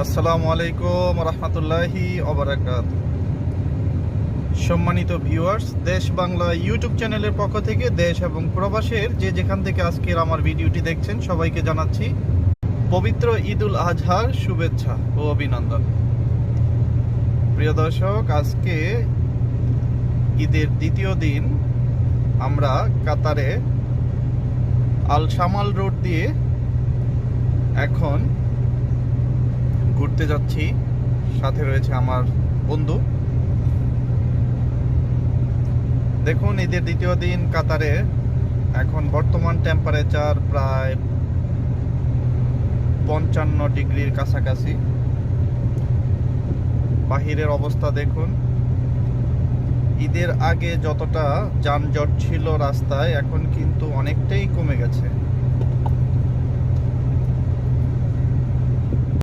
আসসালামু আলাইকুম রহমতুল্লাহি ওবারাকাতুহু। সম্মানিত ভিউয়ার্স, দেশ বাংলা ইউটিউব চ্যানেলের পক্ষ থেকে দেশ এবং প্রবাসের যে যেখান থেকে আজকের আমার ভিডিওটি দেখছেন সবাইকে জানাচ্ছি পবিত্র ঈদুল আজহার শুভেচ্ছা ও অভিনন্দন। প্রিয় দর্শক, আজকে ঈদের দ্বিতীয় দিন আমরা কাতারে আল শামাল রোড দিয়ে এখন ঘুরতে যাচ্ছি। সাথে রয়েছে আমার বন্ধু। দেখুন, ঈদের দ্বিতীয় দিন কাতারে এখন বর্তমান টেম্পারেচার প্রায় 55 ডিগ্রির কাছাকাছি। বাহিরের অবস্থা দেখুন। ঈদের আগে যতটা যানজট ছিল রাস্তায়, এখন কিন্তু অনেকটাই কমে গেছে।